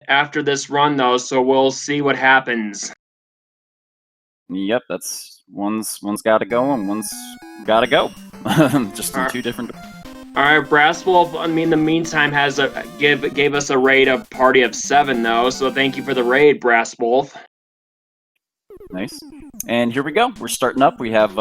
after this run, though, so we'll see what happens. Yep, that's one's got to go and one's got to go. Just in two different. All right, Brass Wolf. In the meantime, has gave us a raid of party of 7 though. So thank you for the raid, Brass Wolf. Nice. And here we go. We're starting up. We have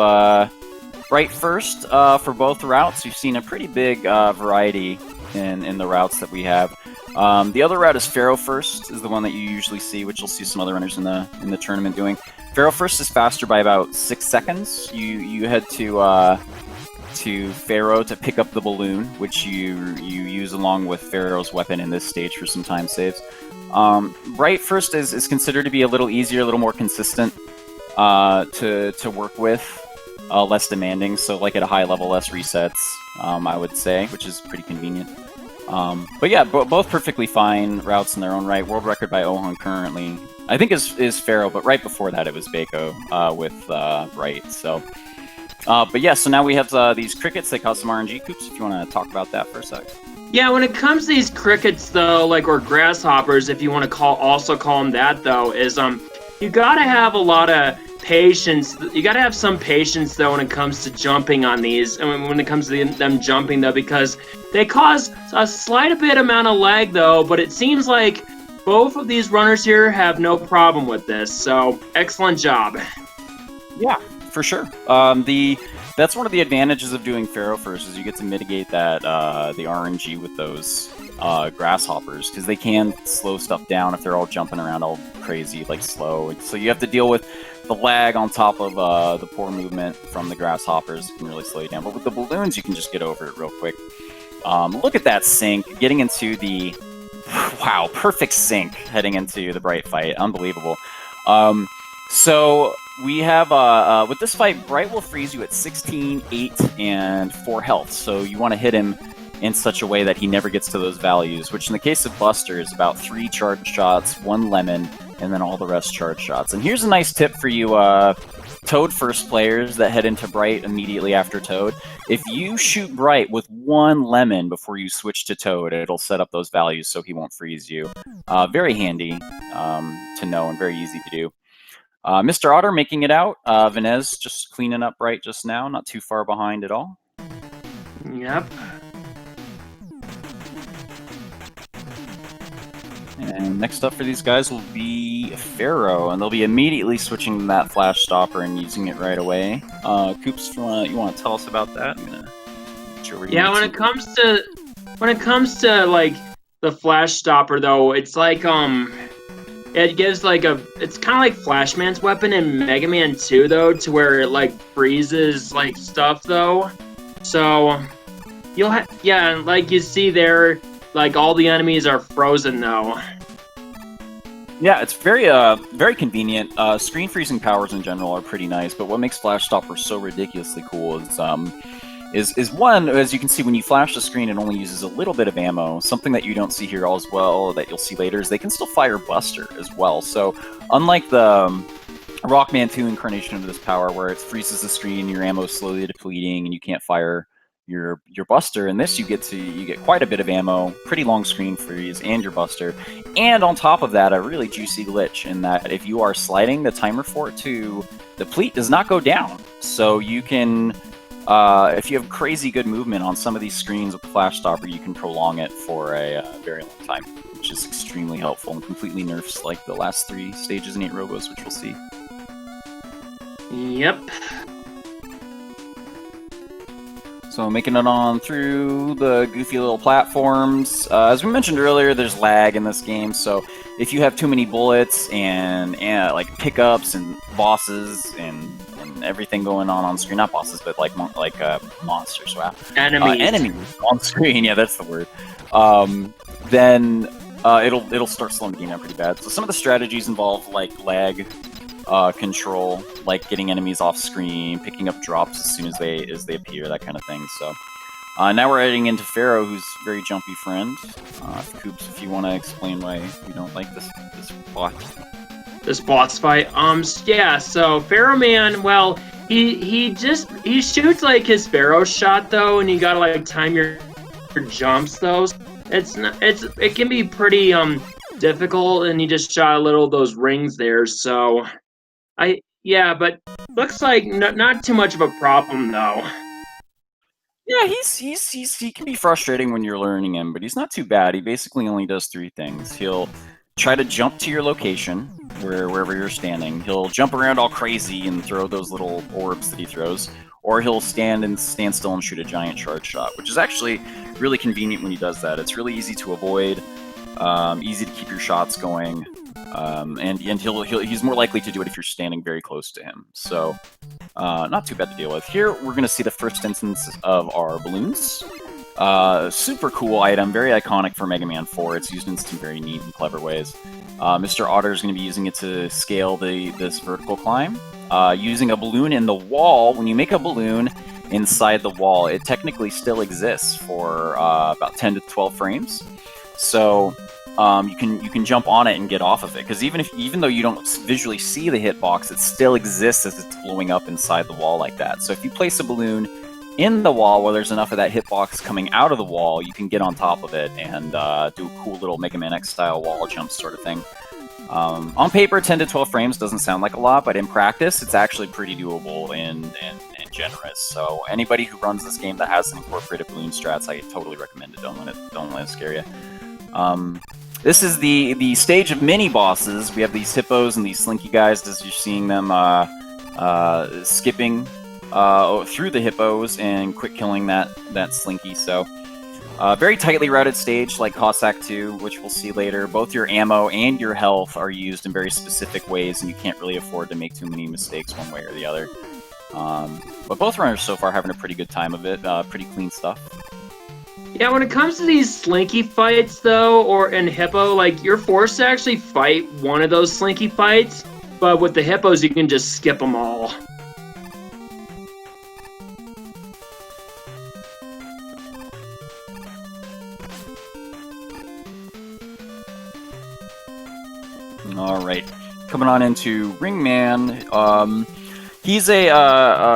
Bright first for both routes. You've seen a pretty big variety in the routes that we have. The other route is Pharaoh first, is the one that you usually see, which you'll see some other runners in the tournament doing. Pharaoh first is faster by about 6 seconds. You head to Pharaoh to pick up the balloon, which you use along with Pharaoh's weapon in this stage for some time saves. Bright first is considered to be a little easier, a little more consistent to work with. Less demanding, so like at a high level, less resets, I would say, which is pretty convenient. But yeah, both perfectly fine routes in their own right. World record by Ohun currently, I think, is Pharaoh, but right before that it was Baco with Bright. So, but yeah, so now we have these crickets. They cause some RNG coops. If you want to talk about that for a sec. Yeah, when it comes to these crickets, though, or grasshoppers, if you want to also call them that, though, is you gotta have a lot of patience. You gotta have some patience, though, when it comes to jumping on these, and when it comes to them jumping, though, because they cause a slight bit amount of lag, though. But it seems like both of these runners here have no problem with this. So excellent job. Yeah, for sure. That's one of the advantages of doing Pharaoh first, is you get to mitigate that the RNG with those grasshoppers, because they can slow stuff down if they're all jumping around all crazy, slow. So you have to deal with the lag on top of the poor movement from the grasshoppers. It can really slow you down. But with the balloons, you can just get over it real quick. Look at that sync, getting into the... Wow, perfect sync heading into the Bright fight. Unbelievable. So we have, with this fight, Bright will freeze you at 16, 8, and 4 health. So you want to hit him in such a way that he never gets to those values, which in the case of Buster is about 3 charge shots, 1 lemon, and then all the rest charge shots. And here's a nice tip for you Toad first players that head into Bright immediately after Toad. If you shoot Bright with 1 lemon before you switch to Toad, it'll set up those values so he won't freeze you. Very handy to know and very easy to do. MrOtter making it out. Venez just cleaning up Bright just now, not too far behind at all. Yep. And next up for these guys will be Pharaoh, and they'll be immediately switching to that flash stopper and using it right away. Coops, you want to tell us about that? Yeah, when it comes to the flash stopper, though, it's it gives it's kind of like Flashman's weapon in Mega Man 2, though, to where it freezes stuff, though. So you'll and you see there, all the enemies are frozen, though. Yeah, it's very convenient. Screen freezing powers in general are pretty nice, but what makes Flash Stopper so ridiculously cool is one, as you can see, when you flash the screen, it only uses a little bit of ammo. Something that you don't see here as well, that you'll see later, is they can still fire Buster as well. So unlike the Rockman 2 incarnation of this power, where it freezes the screen, your ammo is slowly depleting, and you can't fire your Buster, in this you get quite a bit of ammo, pretty long screen freeze, and your Buster. And on top of that, a really juicy glitch in that if you are sliding the timer for it to deplete, does not go down. So you can, if you have crazy good movement on some of these screens with the Flash Stopper, you can prolong it for a very long time, which is extremely helpful and completely nerfs the last 3 stages in 8 Robos, which we'll see. Yep. So making it on through the goofy little platforms. As we mentioned earlier, there's lag in this game, so if you have too many bullets and pickups and bosses and everything going on screen, not bosses, but monsters, wow. Enemies on screen, yeah, that's the word. Then it'll start slowing the game down pretty bad. So some of the strategies involve lag control, getting enemies off screen, picking up drops as soon as they appear, that kind of thing. So now we're heading into Pharaoh, who's a very jumpy friend. Coops, if you want to explain why you don't like this bot. This boss fight. Yeah. So Pharaoh Man, well, he shoots his Pharaoh shot, though, and you gotta time your jumps, though. It can be pretty difficult, and he just shot a little of those rings there. So, yeah, but looks like not too much of a problem though. Yeah, he can be frustrating when you're learning him, but he's not too bad. He basically only does 3 things. He'll try to jump to your location, wherever you're standing. He'll jump around all crazy and throw those little orbs that he throws, or he'll stand still and shoot a giant charge shot, which is actually really convenient when he does that. It's really easy to avoid, easy to keep your shots going, and he's more likely to do it if you're standing very close to him. So, not too bad to deal with. Here, we're going to see the first instance of our balloons. Super cool item, very iconic for Mega Man 4. It's used in some very neat and clever ways. MrOtter is going to be using it to scale this vertical climb. Using a balloon in the wall, when you make a balloon inside the wall, it technically still exists for about 10 to 12 frames. So you can jump on it and get off of it, because even though you don't visually see the hitbox, it still exists as it's blowing up inside the wall like that. So if you place a balloon in the wall where there's enough of that hitbox coming out of the wall, you can get on top of it and do a cool little Mega Man X style wall jump sort of thing. On paper, 10 to 12 frames doesn't sound like a lot, but in practice, it's actually pretty doable and generous. So anybody who runs this game that has an incorporated balloon strats, I totally recommend it. Don't let it scare you. This is the stage of mini bosses. We have these hippos and these slinky guys, as you're seeing them skipping through the hippos and quick killing that slinky. So very tightly routed stage like Cossack 2, which we'll see later. Both your ammo and your health are used in very specific ways, and you can't really afford to make too many mistakes one way or the other. But both runners so far having a pretty good time of it. Pretty clean stuff. Yeah, when it comes to these slinky fights, though, or in Hippo, like, you're forced to actually fight one of those slinky fights, but with the Hippos, you can just skip them all. Alright, coming on into Ringman. He's a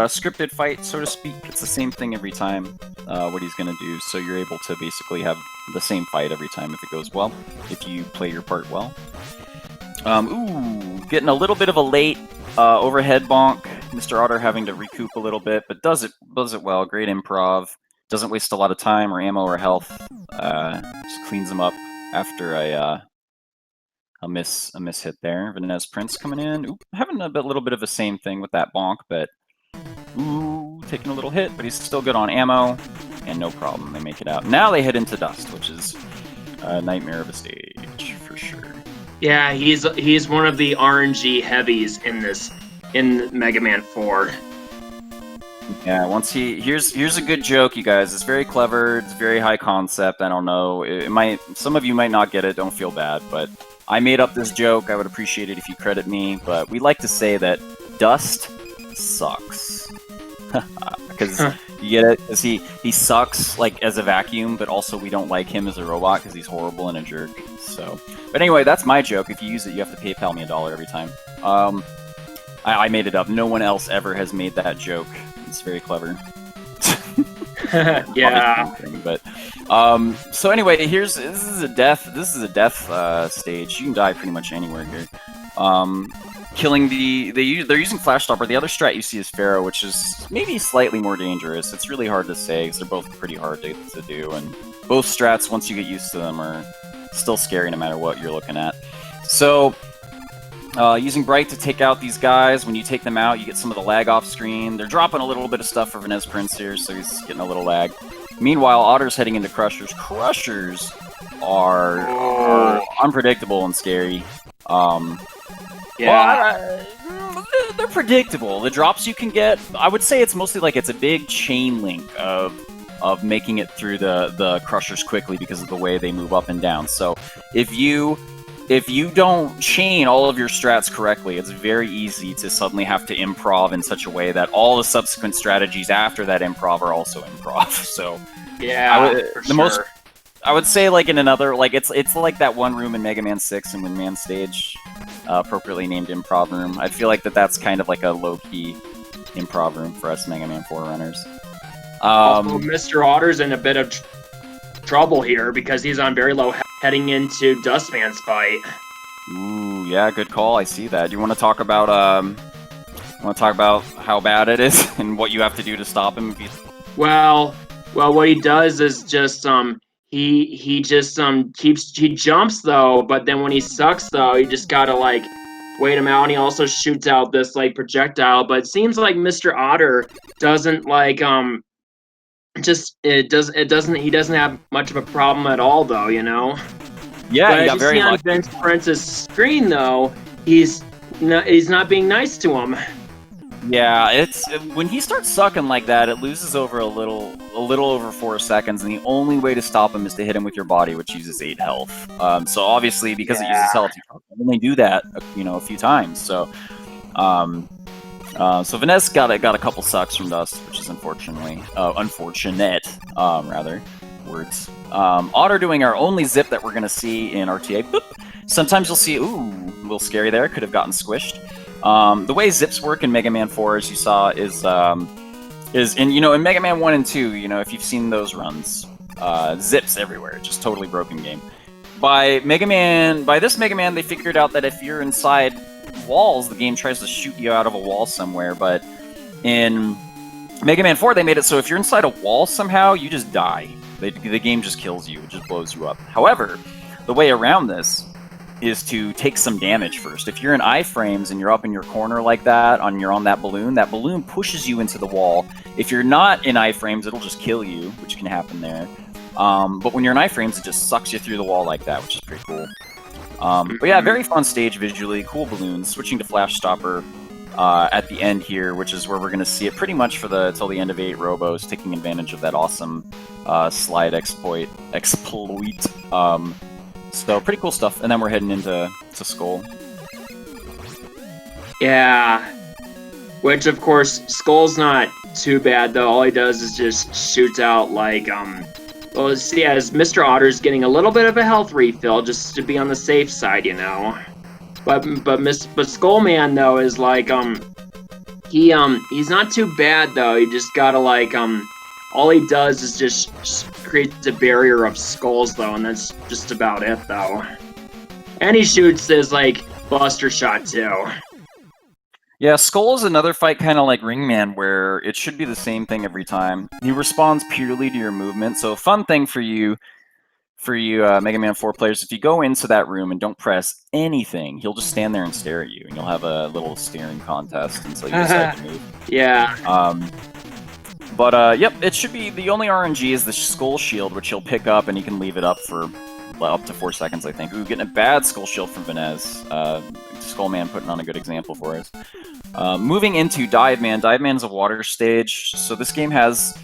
scripted fight, so to speak. It's the same thing every time, what he's going to do, so you're able to basically have the same fight every time if it goes well, if you play your part well. Ooh, getting a little bit of a late overhead bonk. MrOtter having to recoup a little bit, but does it well. Great improv. Doesn't waste a lot of time or ammo or health. Just cleans them up after a miss hit there. pVenezPrince coming in. Ooh, having a little bit of the same thing with that bonk, but ooh, taking a little hit, but he's still good on ammo, and no problem. They make it out. Now they head into Dust, which is a nightmare of a stage for sure. Yeah, he's one of the RNG heavies in Mega Man 4. Yeah, here's a good joke, you guys. It's very clever. It's very high concept. I don't know. Some of you might not get it. Don't feel bad, but I made up this joke. I would appreciate it if you credit me, but we like to say that Dust sucks. Because you get it? Because he sucks like as a vacuum, but also we don't like him as a robot because he's horrible and a jerk. So, but anyway, that's my joke. If you use it, you have to PayPal me $1 every time. I made it up. No one else ever has made that joke. It's very clever. Yeah. But so anyway, this is a death stage. You can die pretty much anywhere here. Killing they're using Flash Stopper. The other strat you see is Pharaoh, which is maybe slightly more dangerous. It's really hard to say because they're both pretty hard to do, and both strats, once you get used to them, are still scary no matter what you're looking at. So using Bright to take out these guys. When you take them out, you get some of the lag off screen. They're dropping a little bit of stuff for pVenezPrince here, so he's getting a little lag. Meanwhile, Otter's heading into Crushers. Crushers are unpredictable and scary. Yeah. Well, they're predictable. The drops you can get, I would say it's mostly like it's a big chain link of making it through the Crushers quickly because of the way they move up and down. So if you don't chain all of your strats correctly, it's very easy to suddenly have to improv in such a way that all the subsequent strategies after that improv are also improv. So yeah, I would say like in another, like it's like that one room in Mega Man 6 and Windman Stage, appropriately named Improv Room. I feel like that's kind of like a low-key improv room for us Mega Man 4 runners. Also, MrOtter's in a bit of trouble here because he's on very low health. heading into Dustman's fight. Ooh, yeah, good call. I see that. Do you want to talk about how bad it is and what you have to do to stop him? Well, what he does is just he just he jumps though, but then when he sucks though, you just gotta like wait him out. And he also shoots out this like projectile, but it seems like Mr. Otter doesn't like he doesn't have much of a problem at all though, you know. Yeah, But he as got you very see on lucky. pVenezPrince's screen though, he's not being nice to him. Yeah, it's when he starts sucking like that, it loses over a little over 4 seconds, and the only way to stop him is to hit him with your body, which uses 8 health. So obviously, because it uses health, you can only do that, a few times. So, so Vanessa got a couple sucks from Dust, which is unfortunate, rather. Words. Otter doing our only zip that we're gonna see in RTA. Boop. Sometimes you'll see, ooh, a little scary there. Could have gotten squished. The way zips work in Mega Man 4, as you saw, is in Mega Man 1 and 2, if you've seen those runs, zips everywhere, just totally broken game. By this Mega Man, they figured out that if you're inside walls, the game tries to shoot you out of a wall somewhere, but in Mega Man 4, they made it so if you're inside a wall somehow, you just die. The game just kills you, it just blows you up. However, the way around this is to take some damage first. If you're in iframes and you're up in your corner like that, you're on that balloon pushes you into the wall. If you're not in iframes, it'll just kill you, which can happen there. But when you're in iframes, it just sucks you through the wall like that, which is pretty cool. But yeah, very fun stage visually, cool balloons. Switching to Flash Stopper at the end here, which is where we're going to see it pretty much till the end of 8 Robos, taking advantage of that awesome slide exploit. So pretty cool stuff, and then we're heading into Skull. Yeah, which of course Skull's not too bad though. All he does is just shoots out like well, see, as Mr. Otter's getting a little bit of a health refill just to be on the safe side, you know. But Skullman though is like he's not too bad though. You just gotta like all he does is just creates a barrier of skulls, though, and that's just about it, though. And he shoots his, like, Buster Shot, too. Yeah, Skull is another fight kind of like Ringman, where it should be the same thing every time. He responds purely to your movement, so a fun thing for you Mega Man 4 players, if you go into that room and don't press anything, he'll just stand there and stare at you, and you'll have a little staring contest until you decide to move. Yeah. But, yep, it should be, the only RNG is the Skull Shield, which he'll pick up, and he can leave it up for up to 4 seconds, I think. Ooh, getting a bad Skull Shield from Vanez. Skullman putting on a good example for us. Moving into Dive Man. Dive Man is a water stage, so this game has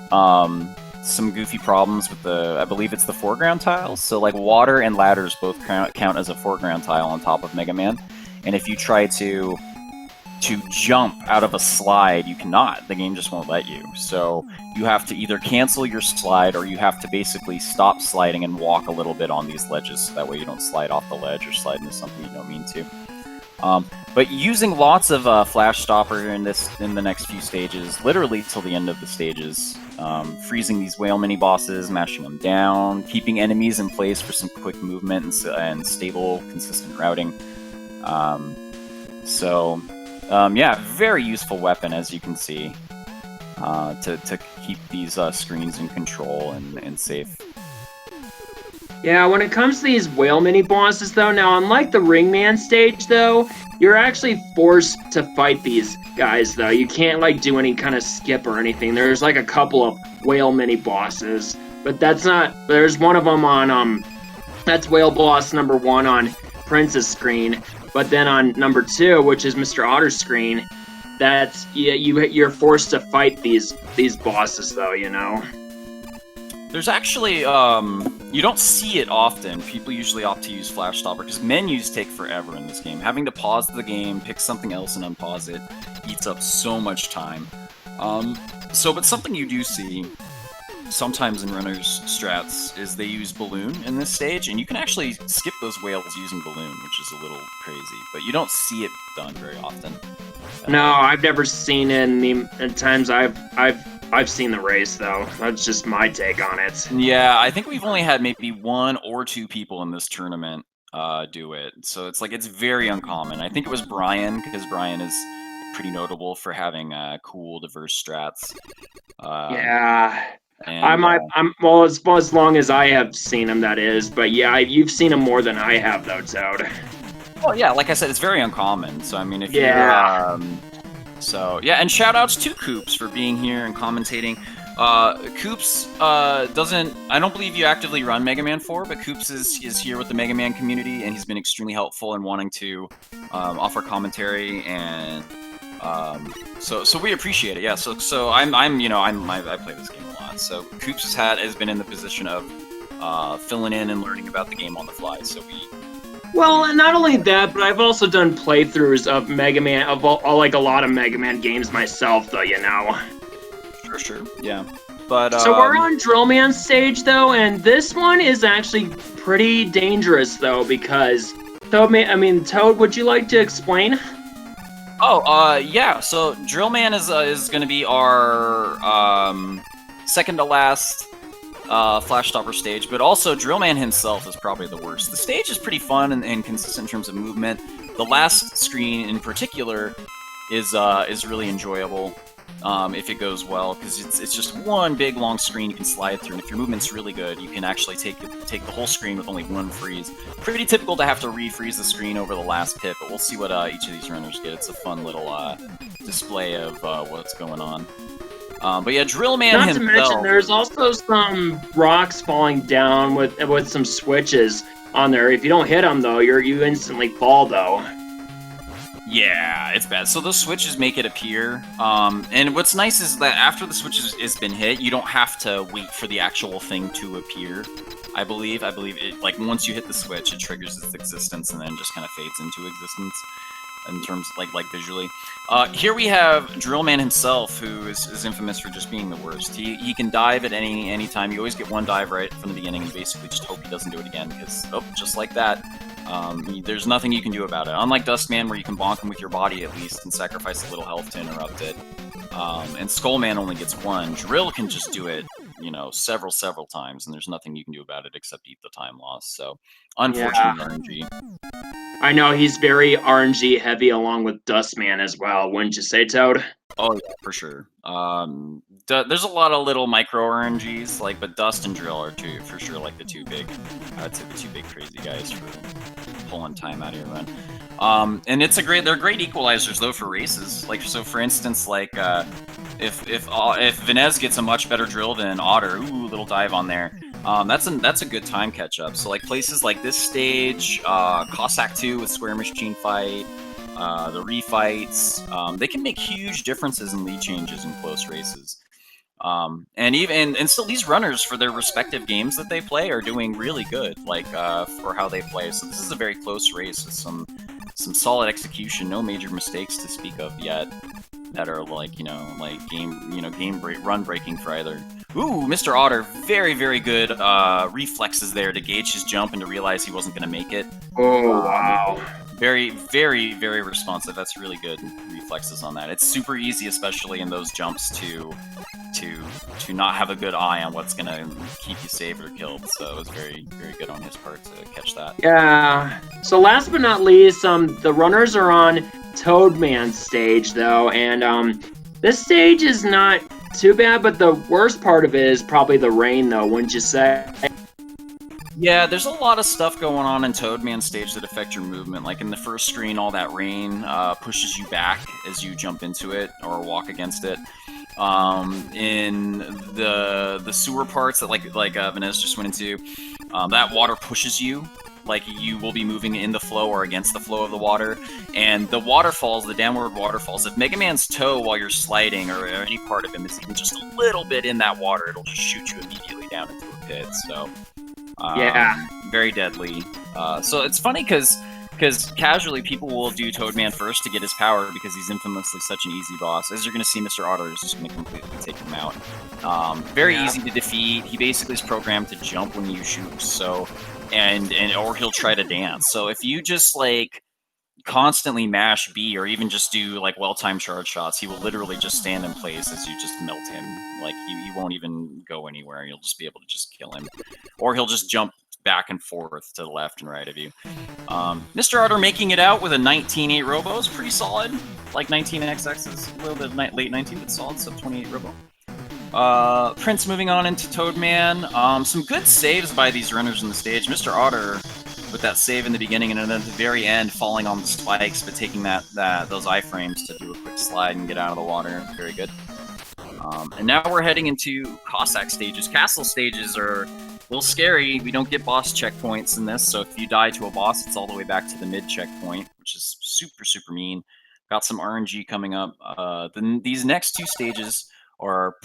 some goofy problems with I believe it's the foreground tiles. So, like, water and ladders both count as a foreground tile on top of Mega Man. And if you try to jump out of a slide, you cannot. The game just won't let you. So you have to either cancel your slide or you have to basically stop sliding and walk a little bit on these ledges, so that way you don't slide off the ledge or slide into something you don't mean to. But using lots of Flash Stopper in the next few stages, literally till the end of the stages, freezing these whale mini-bosses, mashing them down, keeping enemies in place for some quick movement and stable, consistent routing. Yeah, very useful weapon, as you can see, to keep these screens in control and safe. Yeah, when it comes to these whale mini-bosses, though, now, unlike the Ringman stage, though, you're actually forced to fight these guys, though. You can't, like, do any kind of skip or anything. There's, like, a couple of whale mini-bosses, but that's not... There's one of them on, that's whale boss number 1 on Prince's screen. But then on number 2, which is Mr. Otter's screen, that's you're forced to fight these bosses, though, you know. There's actually you don't see it often. People usually opt to use Flash Stopper because menus take forever in this game. Having to pause the game, pick something else, and unpause it eats up so much time. But something you do see sometimes in runners' strats is they use balloon in this stage, and you can actually skip those whales using balloon, which is a little crazy, but you don't see it done very often. No, I've never seen it in the times I've I've seen the race though. That's just my take on it. Yeah, I think we've only had maybe 1 or 2 people in this tournament do it. So it's like it's very uncommon. I think it was Brian, because Brian is pretty notable for having cool, diverse strats. Yeah. And I'm well as long as I have seen him, that is. But yeah, you've seen him more than I have though, Toad. well, yeah, like I said, it's very uncommon. So I mean, if Yeah. you're so yeah, and shout outs to Coops for being here and commentating. Coops doesn't. I don't believe you actively run Mega Man 4, but Coops is here with the Mega Man community, and he's been extremely helpful in wanting to offer commentary, and so we appreciate it. Yeah. So I play this game a lot. So Coops has been in the position of filling in and learning about the game on the fly. So we. Well, and not only that, but I've also done playthroughs of Mega Man, of like a lot of Mega Man games myself, though, you know. Sure, yeah. But so we're on Drill Man stage, though, and this one is actually pretty dangerous, though, because Toad, would you like to explain? Oh, yeah. So Drill Man is going to be our second to last Flash Stopper stage, but also Drill Man himself is probably the worst. The stage is pretty fun and consistent in terms of movement. The last screen in particular is really enjoyable if it goes well, because it's just one big long screen you can slide through, and if your movement's really good, you can actually take the whole screen with only one freeze. Pretty typical to have to refreeze the screen over the last pit, but we'll see what each of these runners get. It's a fun little display of what's going on. But yeah, Drill Man Not himself. to mention, there's also some rocks falling down with some switches on there. If you don't hit them, though, you instantly fall, though. Yeah, it's bad. So those switches make it appear. And what's nice is that after the switch has been hit, you don't have to wait for the actual thing to appear. I believe it, like, once you hit the switch, it triggers its existence and then just kind of fades into existence. In terms like visually. Here we have Drill Man himself, who is infamous for just being the worst. He can dive at any time. You always get one dive right from the beginning and basically just hope he doesn't do it again, because, just like that, there's nothing you can do about it. Unlike Dustman, where you can bonk him with your body at least and sacrifice a little health to interrupt it. And Skullman only gets one. Drill can just do it, several times, and there's nothing you can do about it except eat the time loss. So, unfortunate RNG. I know, he's very RNG heavy, along with Dustman as well, wouldn't you say, Toad? Oh yeah, for sure. There's a lot of little micro RNGs, but Dust and Drill are for sure the two big. I'd say the two big crazy guys for pulling time out of your run. And they're great equalizers though for races. So for instance, if Venez gets a much better drill than Otter, little dive on there. That's a good time catch up. So places like this stage, Cossack 2 with Square Machine Fight, the refights, they can make huge differences in lead changes in close races. And still these runners for their respective games that they play are doing really good, for how they play. So this is a very close race with some solid execution, no major mistakes to speak of yet that are run breaking for either. Ooh, MrOtter, very, very good reflexes there to gauge his jump and to realize he wasn't going to make it. Oh, wow. Very, very, very responsive. That's really good reflexes on that. It's super easy, especially in those jumps, to not have a good eye on what's going to keep you saved or killed. So it was very, very good on his part to catch that. Yeah. So last but not least, the runners are on Toadman's stage, though, and this stage is not too bad, but the worst part of it is probably the rain, though, wouldn't you say? Yeah, there's a lot of stuff going on in Toadman's stage that affect your movement. Like in the first screen, all that rain pushes you back as you jump into it or walk against it. In the sewer parts that Venez just went into, that water pushes you. You will be moving in the flow or against the flow of the water. And the waterfalls, the downward waterfalls, if Mega Man's toe while you're sliding or any part of him is even just a little bit in that water, it'll just shoot you immediately down into a pit. So, yeah. Very deadly. So it's funny because casually people will do Toadman first to get his power because he's infamously such an easy boss. As you're going to see, MrOtter is just going to completely take him out. Very easy to defeat. He basically is programmed to jump when you shoot. So... or he'll try to dance. So if you just constantly mash B or even just do like well-timed charge shots, he will literally just stand in place as you just melt him. Like he won't even go anywhere. You'll just be able to just kill him, or he'll just jump back and forth to the left and right of you. MrOtter making it out with a 19.8 robo is pretty solid. Like 19XX is a little bit late 19, but solid. So 28 robo. Prince moving on into Toadman. Some good saves by these runners in the stage. MrOtter with that save in the beginning and then at the very end falling on the spikes, but taking those iframes to do a quick slide and get out of the water. Very good. And now we're heading into Cossack stages. Castle stages are a little scary. We don't get boss checkpoints in this, so if you die to a boss, it's all the way back to the mid checkpoint, which is super, super mean. Got some RNG coming up. These next two stages are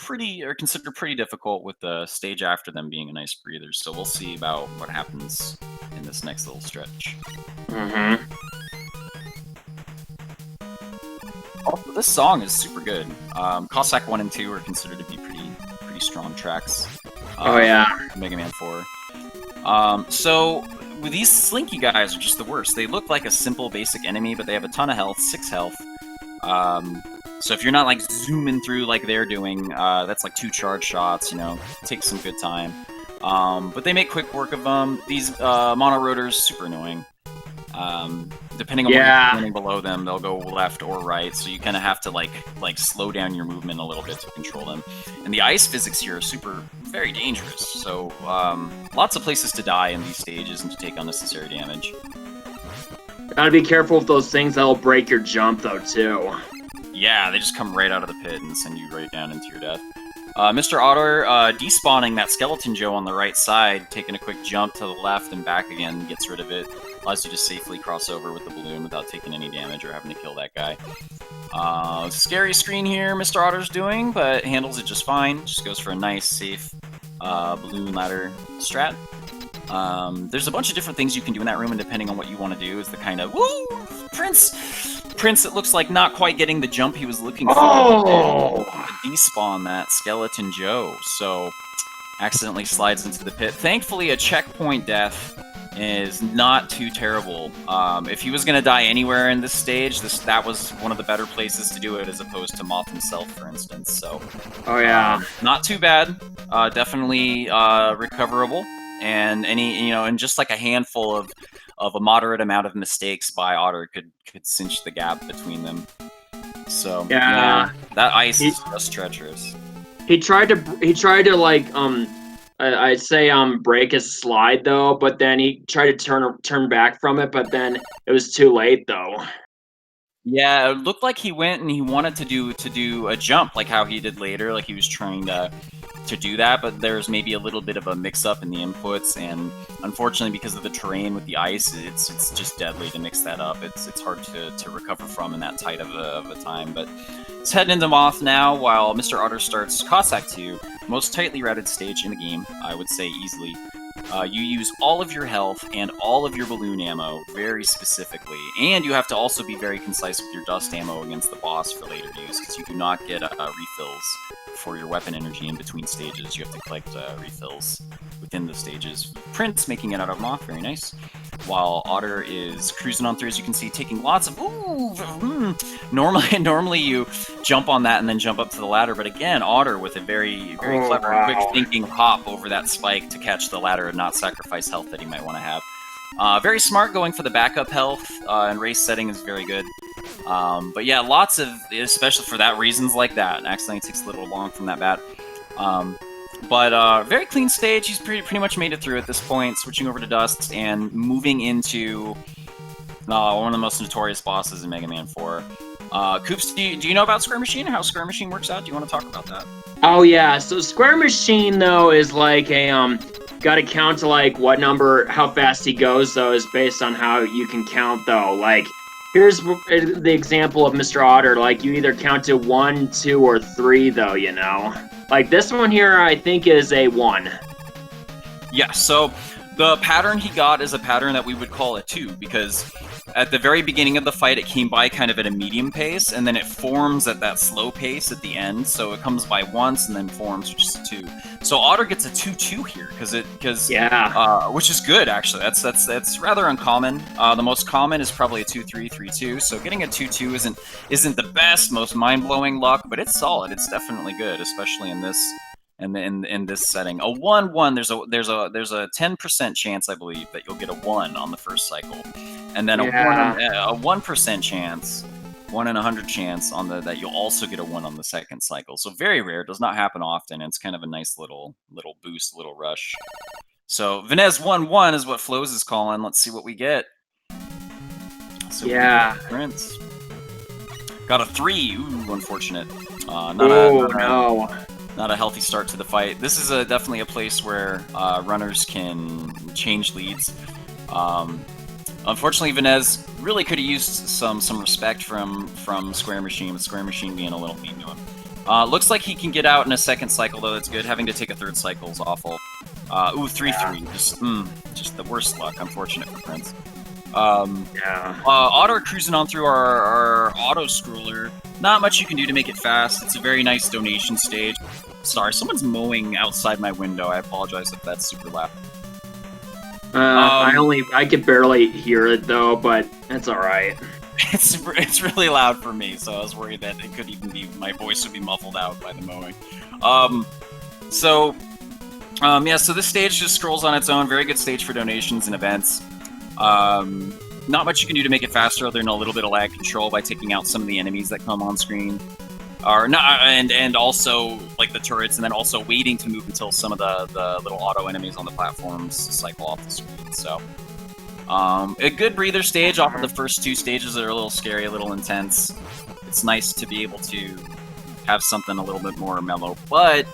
considered pretty difficult, with the stage after them being a nice breather. So we'll see about what happens in this next little stretch. Also, this song is super good. Cossack 1 and 2 are considered to be pretty strong tracks. Oh yeah. Mega Man 4. So these slinky guys are just the worst. They look like a simple basic enemy, but they have a ton of health, 6 health. So if you're not like zooming through like they're doing, that's like 2 charge shots, you know, takes some good time. But they make quick work of them. These mono rotors, super annoying. Depending on what you're running below them, they'll go left or right, so you kind of have to like slow down your movement a little bit to control them. And the ice physics here are very dangerous, so lots of places to die in these stages and to take unnecessary damage. Gotta be careful with those things that'll break your jump though too. Yeah, they just come right out of the pit and send you right down into your death. MrOtter despawning that Skeleton Joe on the right side, taking a quick jump to the left and back again, gets rid of it. Allows you to safely cross over with the balloon without taking any damage or having to kill that guy. Scary screen here MrOtter's doing, but handles it just fine. Just goes for a nice, safe balloon ladder strat. There's a bunch of different things you can do in that room, and depending on what you want to do is the kind of, woo! Prince, it looks like not quite getting the jump he was looking for. Oh! Despawn that Skeleton Joe, so accidentally slides into the pit. Thankfully, a checkpoint death is not too terrible. If he was going to die anywhere in this stage, that was one of the better places to do it, as opposed to Moth himself, for instance. So, oh yeah, not too bad. Definitely recoverable, and and just like a handful of a moderate amount of mistakes by Otter could cinch the gap between them. So yeah, that ice is just treacherous. He tried to like I'd say break his slide though, but then he tried to turn back from it, but then it was too late though. Yeah, it looked like he went and he wanted to do a jump like how he did later, like he was trying to do that, but there's maybe a little bit of a mix-up in the inputs, and unfortunately because of the terrain with the ice, it's just deadly to mix that up. It's hard to recover from in that tight of a time, but it's heading into Moth now while MrOtter starts Cossack 2, most tightly routed stage in the game, I would say easily. You use all of your health and all of your balloon ammo very specifically, and you have to also be very concise with your dust ammo against the boss for later use, because you do not get refills for your weapon energy in between stages. You have to collect refills within the stages. Prince making it out of Moth, very nice. While Otter is cruising on through, as you can see, taking lots of Normally you jump on that and then jump up to the ladder, but again, Otter with a very clever, quick thinking hop over that spike to catch the ladder and not sacrifice health that he might want to have. Very smart going for the backup health, and race setting is very good. But yeah, lots of, especially for that reasons like that, accidentally takes a little long from that bat. But very clean stage. He's pretty much made it through at this point, switching over to Dust and moving into one of the most notorious bosses in Mega Man 4. Coops, do you know about Square Machine? How Square Machine works out? Do you want to talk about that? Oh yeah, so Square Machine though is like a gotta count to like what number, how fast he goes though is based on how you can count though. Like here's the example of MrOtter, like you either count to 1, 2, or 3 though, you know? Like this one here I think is a 1. Yeah, so The pattern he got is a pattern that we would call a 2, because at the very beginning of the fight, it came by kind of at a medium pace, and then it forms at that slow pace at the end. So it comes by once and then forms, which is a 2. So Otter gets a 2-2 here which is good actually. That's rather uncommon. The most common is probably a 2-3, 3-2. So getting a 2-2 isn't the best, most mind-blowing luck, but it's solid. It's definitely good, especially in this. And in this setting, a 1-1, there's a 10% chance, I believe, that you'll get a 1 on the first cycle, and then a 1% chance, 1 in 100 chance on that you'll also get a 1 on the second cycle. So very rare, does not happen often. It's kind of a nice little boost, little rush. So Venez 1-1 is what Flows is calling. Let's see what we get. So Prince got a 3. Ooh, unfortunate. Not a healthy start to the fight. This is definitely a place where runners can change leads. Unfortunately, Venez really could have used some respect from Square Machine, with Square Machine being a little mean to him. Looks like he can get out in a second cycle, though. That's good. Having to take a third cycle is awful. 3-3. Just the worst luck. Unfortunate for Prince. Auto cruising on through our auto scroller. Not much you can do to make it fast. It's a very nice donation stage. Sorry, someone's mowing outside my window. I apologize if that's super loud. I could barely hear it though, but it's all right. It's really loud for me, so I was worried that it could even be my voice would be muffled out by the mowing. So this stage just scrolls on its own. Very good stage for donations and events. Not much you can do to make it faster other than a little bit of lag control by taking out some of the enemies that come on screen. And also like the turrets, and then also waiting to move until some of the little auto enemies on the platforms cycle off the screen. So a good breather stage off of the first 2 stages that are a little scary, a little intense. It's nice to be able to have something a little bit more mellow, but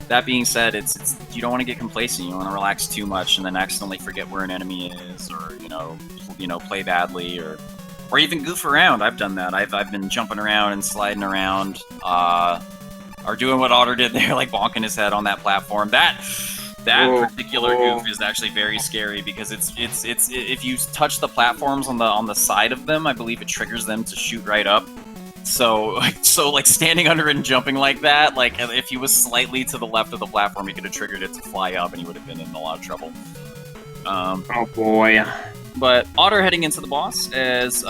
that being said, it's you don't want to get complacent. You don't want to relax too much and then accidentally forget where an enemy is, or play badly, or even goof around. I've done that. I've been jumping around and sliding around, or doing what Otter did there, like bonking his head on that platform. That particular goof is actually very scary, because it's if you touch the platforms on the side of them, I believe it triggers them to shoot right up. So standing under it and jumping like that, like if he was slightly to the left of the platform, he could have triggered it to fly up, and he would have been in a lot of trouble. Oh boy. But Otter heading into the boss as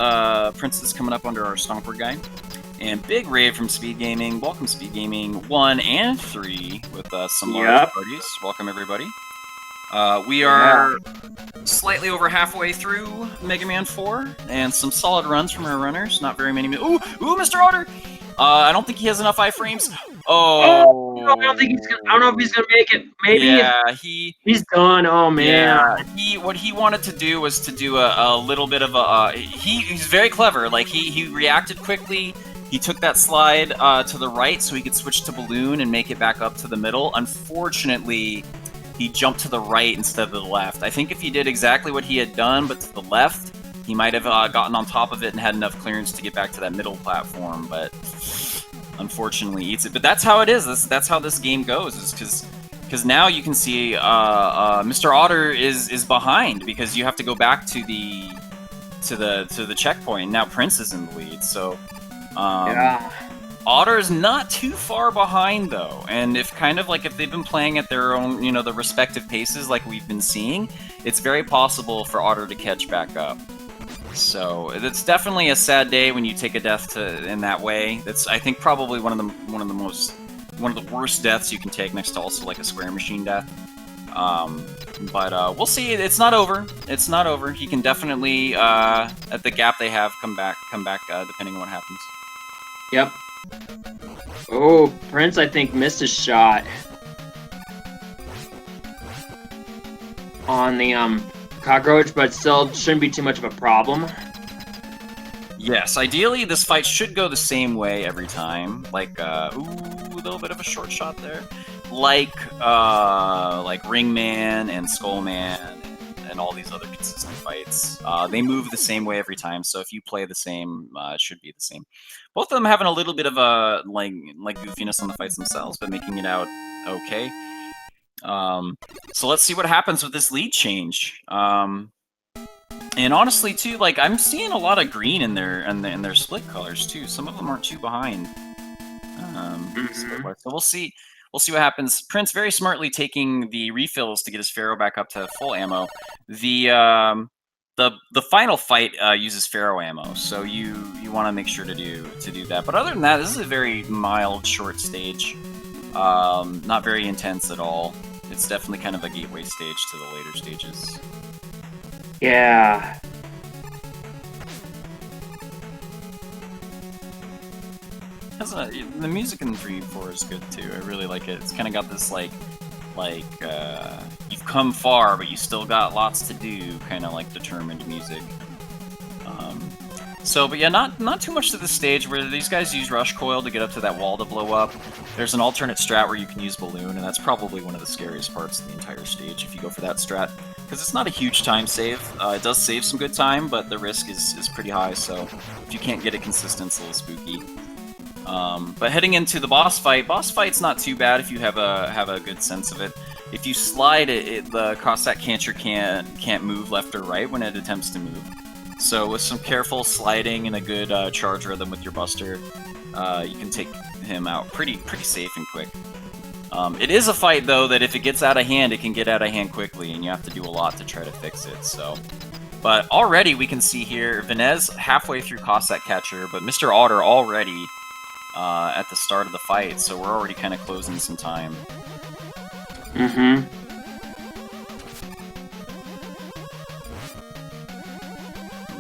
Prince is coming up under our Stomper guy. And big rave from SpeedGaming. Welcome SpeedGaming 1 and 3 with some large parties. Welcome everybody. We are slightly over halfway through Mega Man 4, and some solid runs from our runners. Not very many. Ooh, Mr. Otter! I don't think he has enough iframes. Oh, no, I don't know if he's gonna make it. Maybe. Yeah, he's done. Oh man. Yeah, what he wanted to do was to do a little bit of a. He's very clever. Like he reacted quickly. He took that slide to the right so he could switch to balloon and make it back up to the middle. Unfortunately, he jumped to the right instead of the left. I think if he did exactly what he had done, but to the left, he might have gotten on top of it and had enough clearance to get back to that middle platform, but unfortunately eats it. But that's how it is. That's how this game goes, is because now you can see Mr. Otter is behind, because you have to go back to the checkpoint. Now Prince is in the lead, so Otter is not too far behind though, and if they've been playing at their own, the respective paces like we've been seeing, it's very possible for Otter to catch back up. So it's definitely a sad day when you take a death in that way. That's, I think, probably one of the worst deaths you can take, next to also like a Square Machine death. But we'll see. It's not over. It's not over. He can definitely, at the gap they have, come back, depending on what happens. Yep. Oh, Prince, I think, missed his shot on the cockroach, but still shouldn't be too much of a problem. Yes, ideally this fight should go the same way every time. Like, a little bit of a short shot there. Like Ringman and Skullman and all these other consistent fights. They move the same way every time, so if you play the same, it should be the same. Both of them having a little bit of a like goofiness on the fights themselves, but making it out okay. So let's see what happens with this lead change. And honestly, too, like I'm seeing a lot of green in their split colors too. Some of them aren't too behind. So we'll see. We'll see what happens. Prince very smartly taking the refills to get his Pharaoh back up to full ammo. The final fight uses Pharaoh ammo, so you want to make sure to do that. But other than that, this is a very mild, short stage. Not very intense at all. It's definitely kind of a gateway stage to the later stages. Yeah. The music in 3 and 4 is good too. I really like it. It's kind of got this like you've come far, but you still got lots to do. Kind of like determined music. But yeah, not too much to this stage where these guys use rush coil to get up to that wall to blow up. There's an alternate strat where you can use balloon, and that's probably one of the scariest parts of the entire stage if you go for that strat, because it's not a huge time save. It does save some good time, but the risk is pretty high, so if you can't get it consistent, it's a little spooky. But heading into the boss fight's not too bad if you have a good sense of it. If you slide the Cossack Cancer can't move left or right when it attempts to move. So with some careful sliding and a good charge rhythm with your Buster, you can take him out pretty safe and quick. It is a fight though that if it gets out of hand, it can get out of hand quickly, and you have to do a lot to try to fix it. So. But already we can see here, Venez halfway through Cossack Catcher, but MrOtter already at the start of the fight, so we're already kind of closing some time.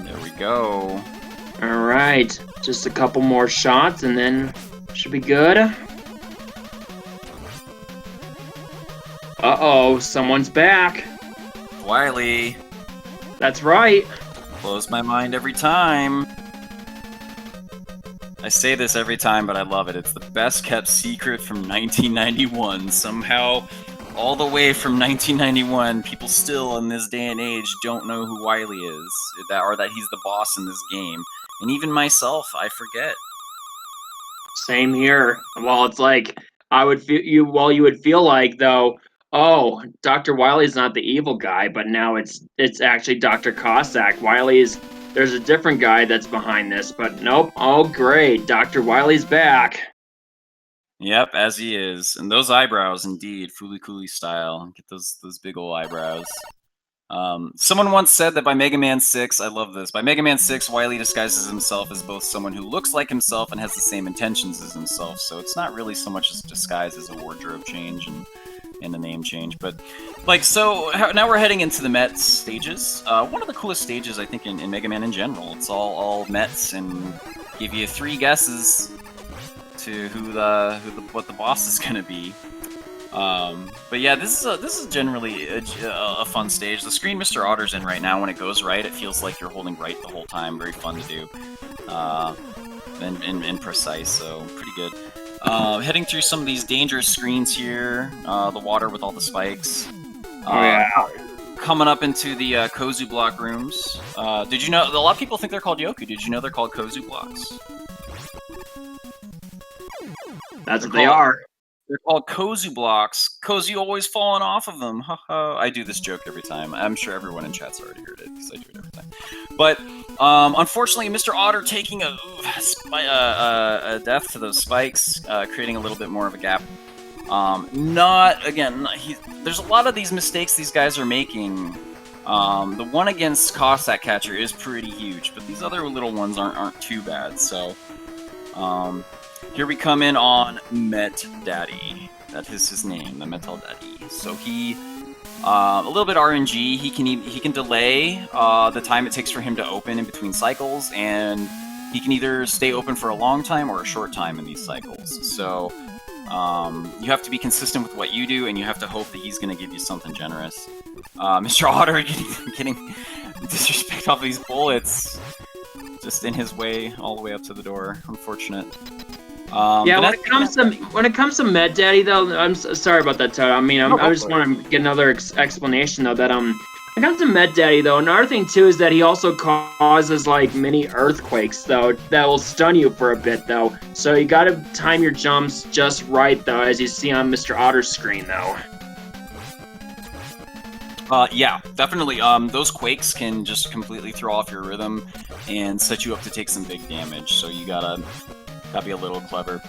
There we go. Alright, just a couple more shots and then should be good. Uh-oh, someone's back. Wily. That's right. Blows my mind every time. I say this every time, but I love it. It's the best kept secret from 1991. Somehow, all the way from 1991, people still in this day and age don't know who Wily is, or that he's the boss in this game. And even myself, I forget. Same here. Well, it's like I would feel you would feel like though, oh, Dr. Wily's not the evil guy, but now it's actually Dr. Cossack. There's a different guy that's behind this, but nope. Oh, great. Dr. Wily's back. Yep, as he is. And those eyebrows, indeed. Fooly Cooly style. Get those big ol' eyebrows. Someone once said that by Mega Man 6, I love this, by Mega Man 6, Wily disguises himself as both someone who looks like himself and has the same intentions as himself, so it's not really so much as a disguise as a wardrobe change and a name change. But, like, so, now we're heading into the Met stages. One of the coolest stages, I think, in Mega Man in general. It's all Mets, and give you 3 guesses to what the boss is gonna be. But yeah, this is generally a fun stage. The screen MrOtter's in right now, when it goes right, it feels like you're holding right the whole time. Very fun to do, and precise, so pretty good. Heading through some of these dangerous screens here, the water with all the spikes. Coming up into the Kozu block rooms. Did you know, a lot of people think they're called Yoku. Did you know they're called Kozu blocks? That's what they are. They're called Kozu blocks. Kozu always falling off of them. I do this joke every time. I'm sure everyone in chat's already heard it, because I do it every time. But, unfortunately, MrOtter taking a death to those spikes, creating a little bit more of a gap. There's a lot of these mistakes these guys are making. The one against Cossack Catcher is pretty huge, but these other little ones aren't too bad, so... here we come in on Met Daddy. That is his name, the Metal Daddy. So he, a little bit RNG. He can delay the time it takes for him to open in between cycles, and he can either stay open for a long time or a short time in these cycles. So you have to be consistent with what you do, and you have to hope that he's going to give you something generous. MrOtter getting disrespect off these bullets, just in his way, all the way up to the door. Unfortunate. Yeah, when it comes to Met Daddy though, I'm sorry about that, Todd. I mean, I just want to get another explanation though. That when it comes to Met Daddy though, another thing too is that he also causes like mini earthquakes though that will stun you for a bit though. So you got to time your jumps just right though, as you see on MrOtter's screen though. Yeah, definitely. Those quakes can just completely throw off your rhythm and set you up to take some big damage. So you gotta be a little clever.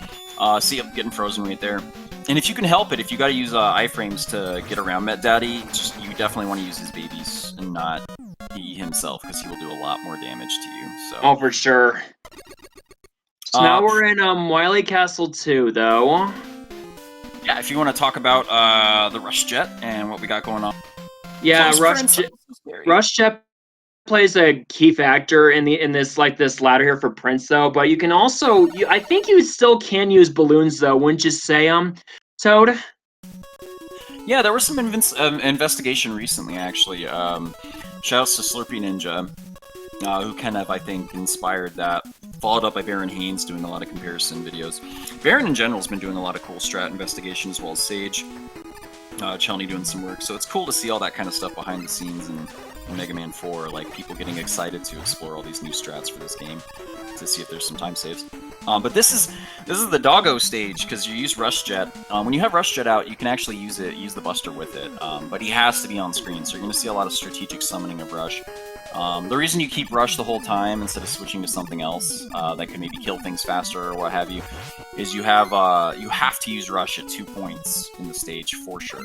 See, I'm getting frozen right there. And if you can help it, if you gotta use iframes to get around Met Daddy, you definitely want to use his babies and not he himself, because he will do a lot more damage to you. So. Oh, for sure. So now we're in Wily Castle 2, though. Yeah, if you want to talk about the Rush Jet and what we got going on. Yeah, Rush Jet plays a key factor in this ladder here for Prince, though. But you can also, I think you still can use balloons, though. Wouldn't you say, Toad? Yeah, there was some investigation recently, actually. Shoutouts to Slurpee Ninja, who kind of, I think, inspired that. Followed up by Baron Haynes doing a lot of comparison videos. Baron in general has been doing a lot of cool strat investigation, as well as Sage. Chelny doing some work, so it's cool to see all that kind of stuff behind the scenes in Mega Man 4, like people getting excited to explore all these new strats for this game to see if there's some time saves. But this is the doggo stage, because you use Rush Jet. When you have Rush Jet out, you can actually use the Buster with it, but he has to be on screen, so you're going to see a lot of strategic summoning of Rush. The reason you keep Rush the whole time instead of switching to something else that could maybe kill things faster or what have you, is you have to use Rush at 2 points in the stage for sure.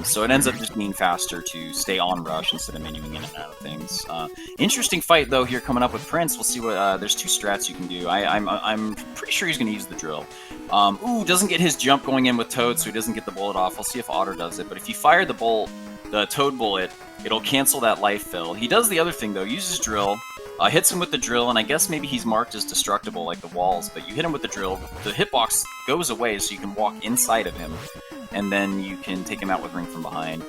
So it ends up just being faster to stay on Rush instead of menuing in and out of things. Interesting fight though here coming up with Prince. We'll see what there's 2 strats you can do. I'm pretty sure he's going to use the drill. Doesn't get his jump going in with Toad, so he doesn't get the bullet off. We'll see if Otter does it. But if you fire the Toad bullet, it'll cancel that life fill. He does the other thing though, uses drill, hits him with the drill, and I guess maybe he's marked as destructible like the walls, but you hit him with the drill, the hitbox goes away so you can walk inside of him, and then you can take him out with Ring from behind.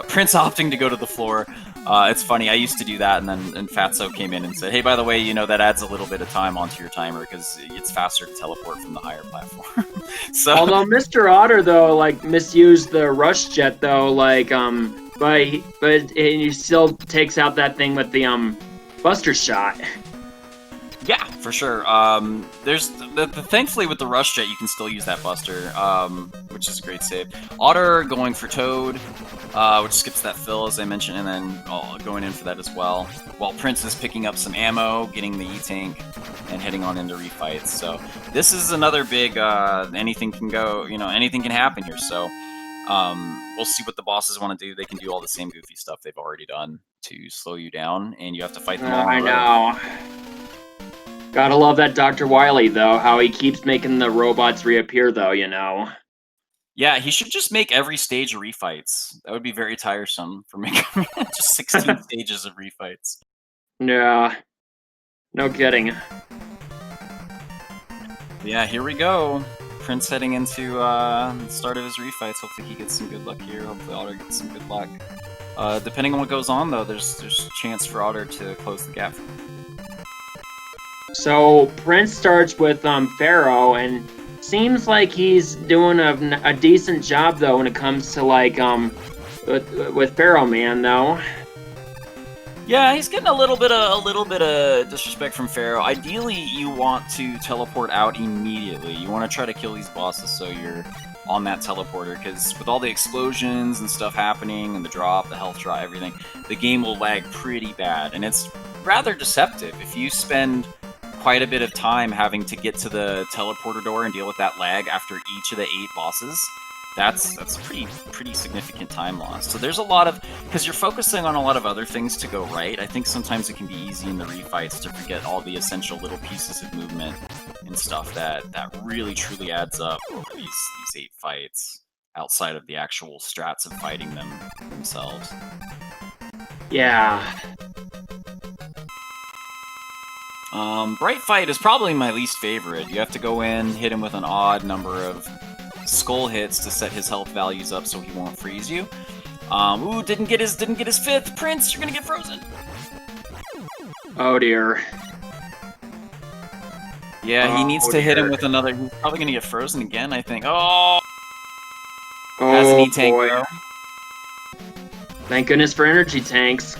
Prince opting to go to the floor. It's funny, I used to do that, and then Fatso came in and said, hey, by the way, that adds a little bit of time onto your timer, because it's faster to teleport from the higher platform. So, although Mr. Otter, though, misused the Rush Jet, though, but he still takes out that thing with the Buster Shot. Yeah, for sure. There's thankfully with the Rush Jet you can still use that Buster, which is a great save. Otter going for Toad, which skips that fill as I mentioned, and then going in for that as well. While Prince is picking up some ammo, getting the E-Tank, and heading on into refights. So this is another big anything can go, anything can happen here. So. We'll see what the bosses want to do. They can do all the same goofy stuff they've already done to slow you down, and you have to fight them all. I know. Gotta love that Dr. Wily, though, how he keeps making the robots reappear, though, Yeah, he should just make every stage refights. That would be very tiresome for making just 16 stages of refights. Yeah. No kidding. Yeah, here we go. Prince heading into the start of his refights. Hopefully he gets some good luck here. Hopefully Otter gets some good luck. Depending on what goes on, though, there's a chance for Otter to close the gap. So Prince starts with Pharaoh, and seems like he's doing a decent job, though, when it comes to with Pharaoh Man, though. Yeah, he's getting a little bit of disrespect from Pharaoh. Ideally, you want to teleport out immediately. You want to try to kill these bosses so you're on that teleporter, because with all the explosions and stuff happening, and the drop, the health drop, everything, the game will lag pretty bad, and it's rather deceptive. If you spend quite a bit of time having to get to the teleporter door and deal with that lag after each of the 8 bosses, that's a pretty significant time loss. So there's a lot of, because you're focusing on a lot of other things to go right, I think sometimes it can be easy in the refights to forget all the essential little pieces of movement and stuff that really truly adds up over these 8 fights outside of the actual strats of fighting them themselves. Yeah. Bright Fight is probably my least favorite. You have to go in, hit him with an odd number of skull hits to set his health values up so he won't freeze you. Didn't get his 5th. Prince, you're gonna get frozen. Oh dear. Yeah, he needs to hit him with another. He's probably gonna get frozen again, I think. Oh, has an E-Tank, boy. Thank goodness for energy tanks.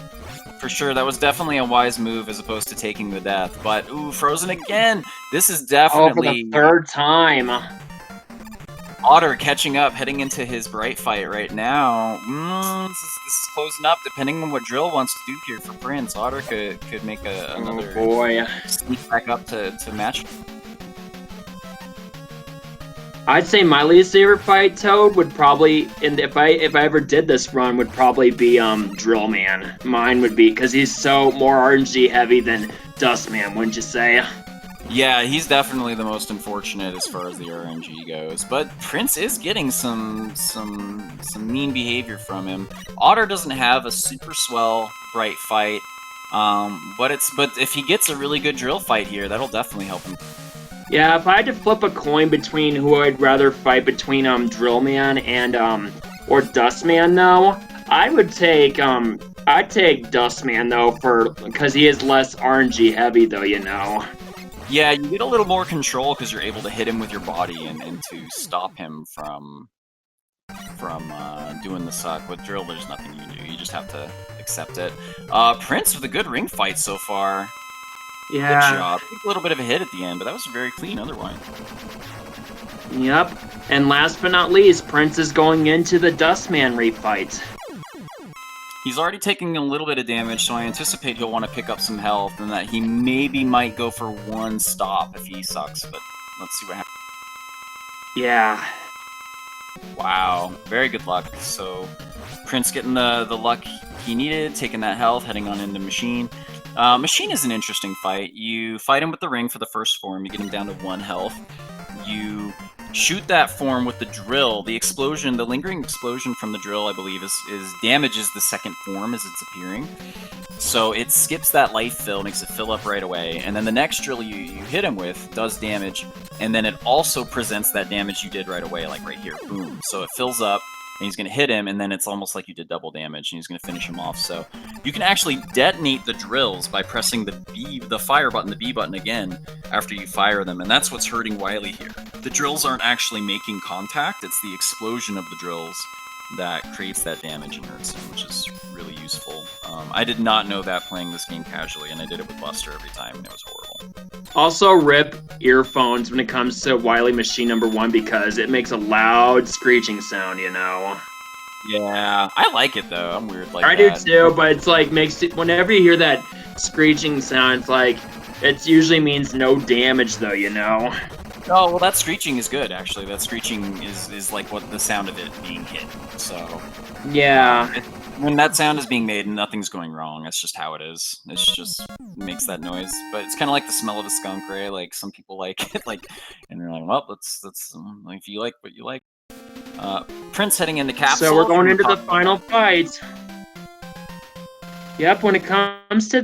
For sure, that was definitely a wise move as opposed to taking the death. But frozen again. This is definitely for the 3rd time. Otter catching up, heading into his bright fight right now. This is closing up. Depending on what Drill wants to do here for Prince, Otter could make another sneak back up to match. I'd say my least favorite fight, Toad, would probably, and if I ever did this run, would probably be Drill Man. Mine would be because he's so more RNG heavy than Dust Man, wouldn't you say? Yeah, he's definitely the most unfortunate as far as the RNG goes. But Prince is getting some mean behavior from him. Otter doesn't have a super swell bright fight, but if he gets a really good drill fight here, that'll definitely help him. Yeah, if I had to flip a coin between who I'd rather fight between Drill Man and or Dust Man though, I'd take Dust Man though because he is less RNG heavy though, you know. Yeah, you get a little more control because you're able to hit him with your body and to stop him from doing the suck. With Drill, there's nothing you can do. You just have to accept it. Prince with a good ring fight so far. Yeah. Good job. A little bit of a hit at the end, but that was very clean otherwise. Yep. And last but not least, Prince is going into the Dustman refight. He's already taking a little bit of damage, so I anticipate he'll want to pick up some health, and that he maybe might go for one stop if he sucks, but let's see what happens. Yeah. Wow. Very good luck. So, Prince getting the luck he needed, taking that health, heading on into Machine. Machine is an interesting fight. You fight him with the ring for the first form, you get him down to 1 health. You shoot that form with the drill. The explosion, the lingering explosion from the drill, I believe, is damages the second form as it's appearing. So it skips that life fill, makes it fill up right away. And then the next drill you hit him with does damage, and then it also presents that damage you did right away, like right here. Boom. So it fills up, and he's going to hit him, and then it's almost like you did double damage, and he's going to finish him off. So you can actually detonate the drills by pressing the fire button, the B button again, after you fire them, and that's what's hurting Wily here. The drills aren't actually making contact, it's the explosion of the drills that creates that damage and hurts him, which is really useful. I did not know that playing this game casually, and I did it with Buster every time, and it was horrible. Also, rip earphones when it comes to Wily Machine #1 because it makes a loud screeching sound, you know. Yeah, I like it though. I'm weird like that. I do too, but it's like makes it whenever you hear that screeching sound, it's like it usually means no damage though, you know. Oh, well, that screeching is good, actually. That screeching is like what the sound of it being hit. So, yeah. When that sound is being made, nothing's going wrong. That's just how it is. It just makes that noise. But it's kind of like the smell of a skunk, right? Like, some people like it, like, and they're like, well, that's if you like what you like. Prince heading into Capsule. So we're going into the final fight. Yep, when it comes to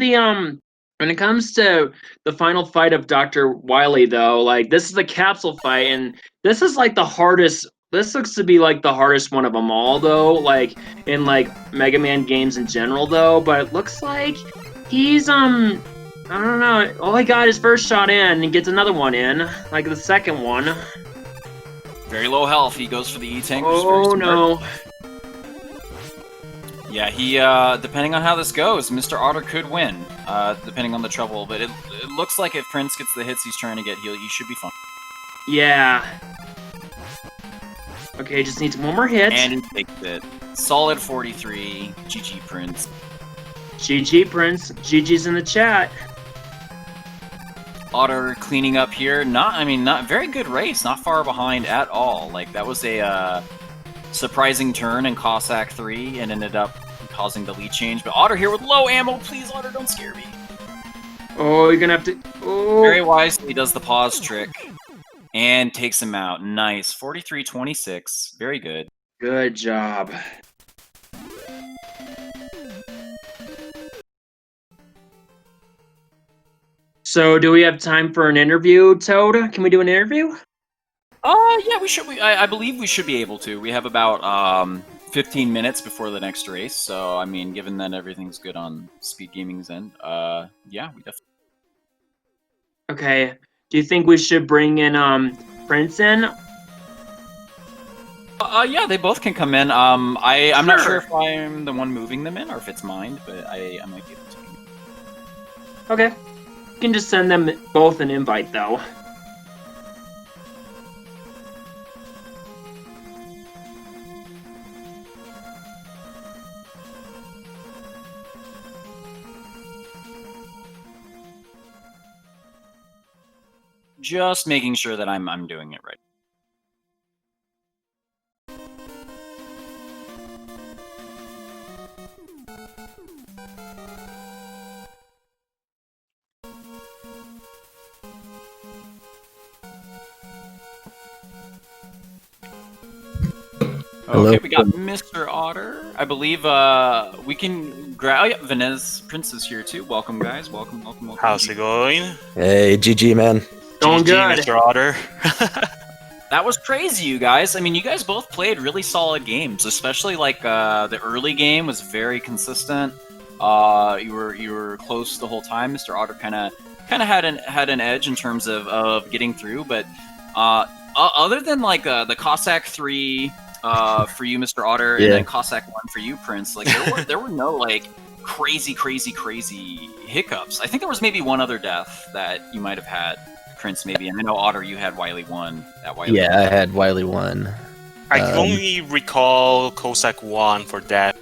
the final fight of Dr. Wily, though, like, this is the capsule fight, and this is, like, the hardest. This looks to be, like, the hardest one of them all, though, like, in, like, Mega Man games in general, though, but it looks like he's, I don't know, all he got his first shot in, and he gets another one in, like, the second one. Very low health, he goes for the E-Tank. Oh, no. Yeah, he, depending on how this goes, MrOtter could win, depending on the trouble, but it looks like if Prince gets the hits he's trying to get, he should be fine. Yeah. Okay, just needs one more hit. And he takes it. Solid 43, GG Prince. GG Prince, GG's in the chat. Otter cleaning up here, not very good race, not far behind at all. Like, that was a, surprising turn in Cossack 3 and ended up causing the lead change. But Otter here with low ammo. Please, Otter, don't scare me. Oh, you're gonna have to... Oh. Very wisely does the pause trick and takes him out. Nice. 43-26. Very good. Good job. So, do we have time for an interview, Toad? Can we do an interview? Yeah, we should. I believe we should be able to. We have about 15 minutes before the next race, so I mean, given that everything's good on SpeedGaming's end, yeah, we definitely. Okay. Do you think we should bring in Prince in? Yeah, they both can come in. I'm not sure Sure. if I'm the one moving them in or if it's mine, but I might be able to. Okay. You can just send them both an invite, though. just making sure that I'm doing it right. Hello. Okay, we got Mr. Otter. I believe we can grab. Oh, yeah, pVenezPrince is here too. Welcome, guys. Welcome. How's it going? Hey, GG, man. Going GG, good. Mr. Otter. That was crazy, you guys. I mean, you guys both played really solid games, especially like the early game was very consistent. You were close the whole time. Mr. Otter kind of had an edge in terms of getting through, but other than like the Cossack 3 for you, Mr. Otter, and then Cossack 1 for you, Prince, like there were no like crazy hiccups. I think there was maybe one other death that you might have had, Prince, maybe. And I know, Otter, you had Wily 1. I had Wily 1. I can only recall Cossack 1 for that.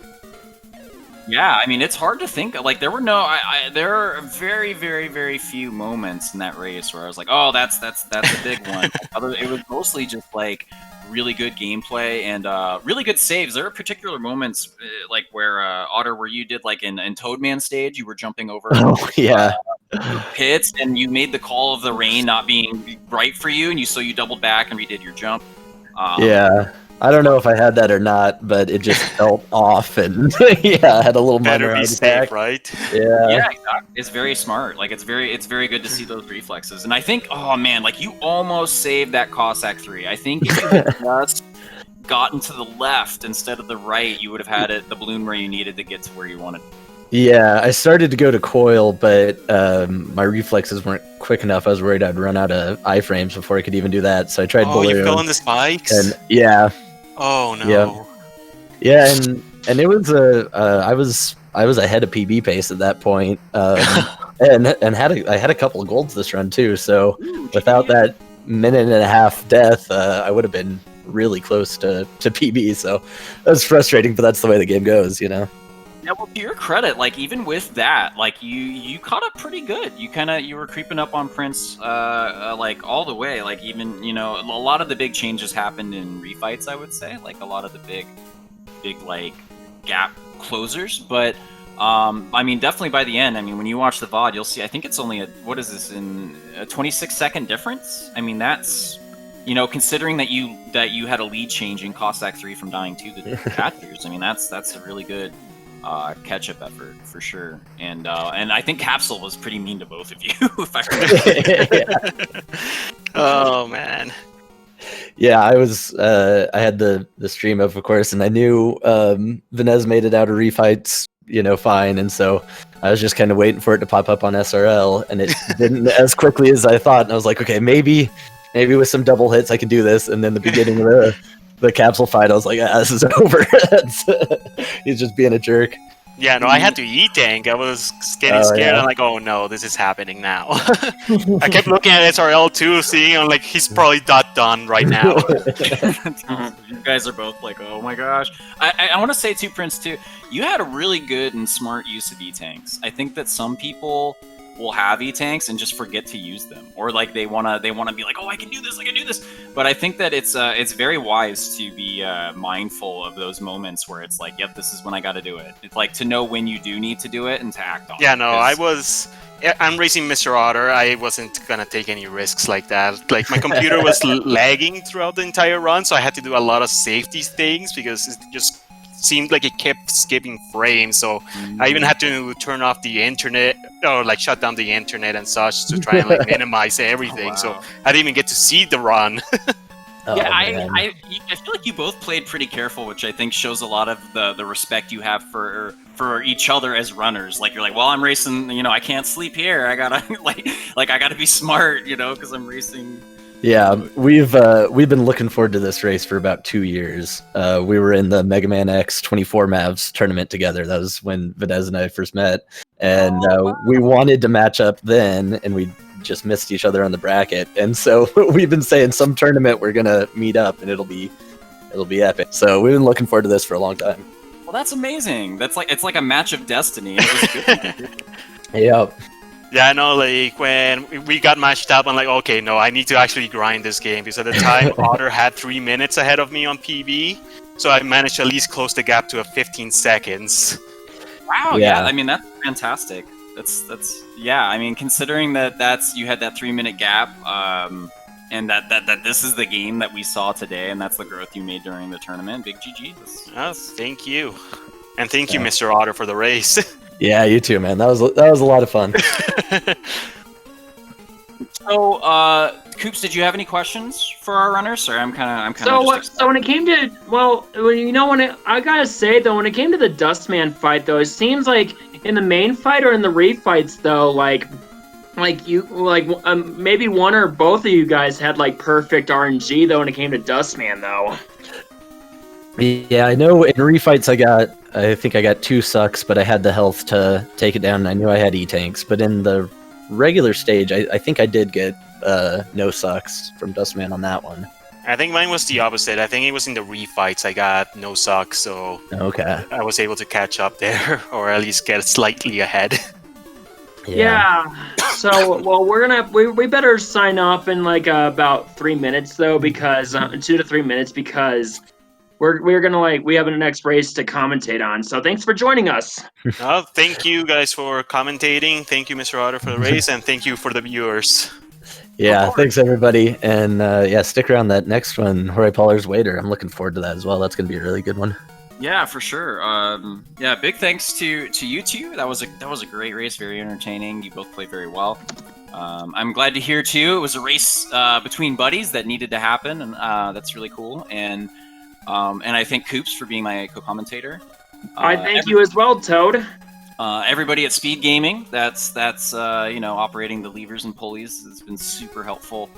Yeah, I mean, it's hard to think. Like, there were no... there are very few moments in that race where I was like, oh, that's a big one. It was mostly just, like, really good gameplay and really good saves. There are particular moments, like, where, Otter, where you did, like, in Toadman stage, you were jumping over... Oh, yeah. Pits, and you made the call of the rain not being right for you, and you doubled back and redid your jump. Yeah. I don't know if I had that or not, but it just felt off, and yeah, I had a little minor Better be attack. safe, right? Yeah, exactly. It's very smart. Like it's very good to see those reflexes. And I think, oh man, like you almost saved that Cossack 3. I think if you had just gotten to the left instead of the right, you would have had the balloon where you needed to get to where you wanted. Yeah, I started to go to coil, but my reflexes weren't quick enough. I was worried I'd run out of iframes before I could even do that, so I tried balloon. Oh, you fell on the spikes? And yeah. Oh no. Yeah, and it was I was ahead of PB pace at that point, and I had a couple of golds this run too. So without that minute and a half death, I would have been really close to PB. So that was frustrating, but that's the way the game goes, you know. Yeah, well, to your credit, like even with that, like you caught up pretty good. You were creeping up on Prince, like all the way. Like even a lot of the big changes happened in refights. I would say, like a lot of the big like gap closers. But I mean, definitely by the end. I mean, when you watch the VOD, you'll see. I think it's only a 26-second difference. I mean, that's considering that you had a lead change in Cossack 3 from dying to the catchers. I mean, that's a really good catch-up effort for sure, and I think Capsule was pretty mean to both of you. If I remember. Oh man. Yeah, I had the stream up, of course, and I knew Venez made it out of refights, fine, and so I was just kind of waiting for it to pop up on SRL, and it didn't as quickly as I thought, and I was like, okay, maybe with some double hits I can do this, and then the beginning of the capsule fight, I was like, this is over. He's just being a jerk. Yeah, no, I had to E-tank. I was getting scared. Yeah. I'm like, oh no, this is happening now. I kept looking at SRL too, seeing, I'm like, he's probably not done right now. You guys are both like, oh my gosh. I want to say too, Prince, too, you had a really good and smart use of E-tanks. I think that some people will have E-tanks and just forget to use them, or like they wanna be like, oh, I can do this. But I think that it's very wise to be mindful of those moments where it's like, yep, this is when I got to do it. It's like to know when you do need to do it and to act on it. Yeah, no, I'm racing Mr. Otter. I wasn't gonna take any risks like that. Like my computer was lagging throughout the entire run, so I had to do a lot of safety things because it just seemed like it kept skipping frames. So I even had to turn off the internet, or like shut down the internet and such to try and like minimize everything. Oh, wow. So I didn't even get to see the run. Yeah, I feel like you both played pretty careful, which I think shows a lot of the respect you have for each other as runners. Like you're like, well, I'm racing, I can't sleep here. I gotta I gotta be smart, because I'm racing. Yeah, we've been looking forward to this race for about 2 years. We were in the Mega Man X 24 Mavs tournament together. That was when Venez and I first met, and we wanted to match up then, and we just missed each other on the bracket. And so we've been saying some tournament we're gonna meet up, and it'll be epic. So we've been looking forward to this for a long time. Well, that's amazing. It's like a match of destiny. It was good. Yep. Yeah, I know, like, when we got matched up, I'm like, okay, no, I need to actually grind this game, because at the time, Otter had 3 minutes ahead of me on PB, so I managed to at least close the gap to a 15 seconds. Wow, Yeah. yeah, I mean, that's fantastic. That's yeah, I mean, considering that you had that 3-minute gap, and that this is the game that we saw today, and that's the growth you made during the tournament, big GG. Oh, thank you. And thank you, Yeah. Mr. Otter, for the race. Yeah, you too, man. That was a lot of fun. So, Coops, did you have any questions for our runners? Sorry, I'm kind of. So when it came to I gotta say though, when it came to the Dustman fight though, it seems like in the main fight or in the refights though, maybe one or both of you guys had like perfect RNG though when it came to Dustman though. Yeah, I know in refights I think I got 2 sucks, but I had the health to take it down, and I knew I had E-tanks. But in the regular stage, I think I did get no sucks from Dustman on that one. I think mine was the opposite. I think it was in the refights I got no sucks, so Okay. I was able to catch up there, or at least get slightly ahead. Yeah. So we better sign off in like about 3 minutes though, because 2 to 3 minutes, because we're gonna we have a next race to commentate on. So thanks for joining us. Well, thank you guys for commentating. Thank you, Mr. Otter, for the race, and thank you for the viewers. Yeah, thanks everybody, and yeah, stick around that next one, Jorge Pollar's Waiter. I'm looking forward to that as well. That's gonna be a really good one. Yeah, for sure. Yeah, big thanks to you two. That was a great race, very entertaining. You both played very well. I'm glad to hear too. It was a race between buddies that needed to happen, and that's really cool. And I thank Coops for being my co-commentator. I thank you as well, Toad. Everybody at SpeedGaming, that's operating the levers and pulleys, has been super helpful.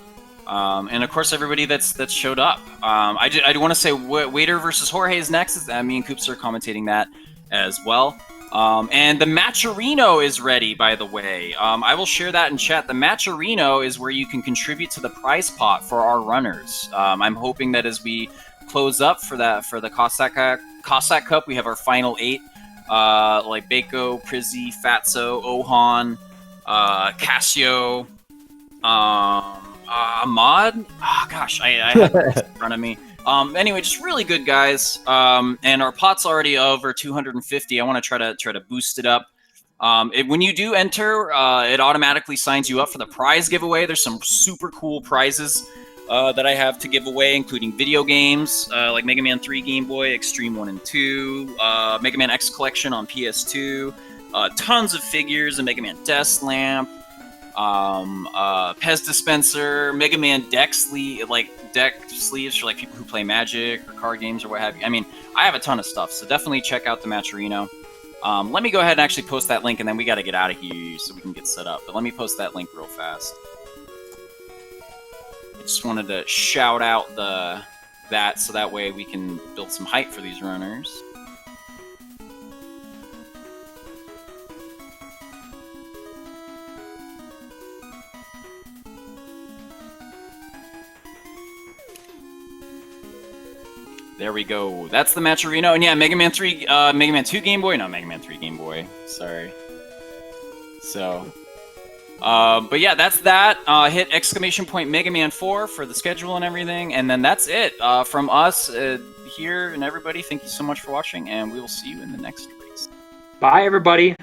And of course, everybody that's showed up. I want to say Waiter versus Jorge is next. Me and Coops are commentating that as well. And the Matcherino is ready, by the way. I will share that in chat. The Matcherino is where you can contribute to the prize pot for our runners. I'm hoping that as we close up for the Cossack Cup, we have our final 8, like Bako, Prizzy, Fatso, Ohan, Casio, Ahmad. Oh gosh, I have it in front of me. Anyway, just really good guys. And our pot's already over 250. I want to try to boost it up. When you do enter, it automatically signs you up for the prize giveaway. There's some super cool prizes that I have to give away, including video games like Mega Man 3 Game Boy, Extreme 1 and 2, Mega Man X Collection on PS2, tons of figures, a Mega Man Desk Lamp, Pez dispenser, Mega Man deck sleeves for like people who play Magic or card games or what have you. I mean, I have a ton of stuff, so definitely check out the Matcherino. Let me go ahead and actually post that link, and then we got to get out of here so we can get set up. But let me post that link real fast. I just wanted to shout out that so that way we can build some hype for these runners. There we go. That's the Matcherino. And yeah, Mega Man 3, Mega Man 2 Game Boy. No, Mega Man 3 Game Boy. Sorry. So, but yeah, that's that. Hit ! Mega Man 4 for the schedule and everything. And then that's it from us here and everybody. Thank you so much for watching, and we will see you in the next race. Bye, everybody.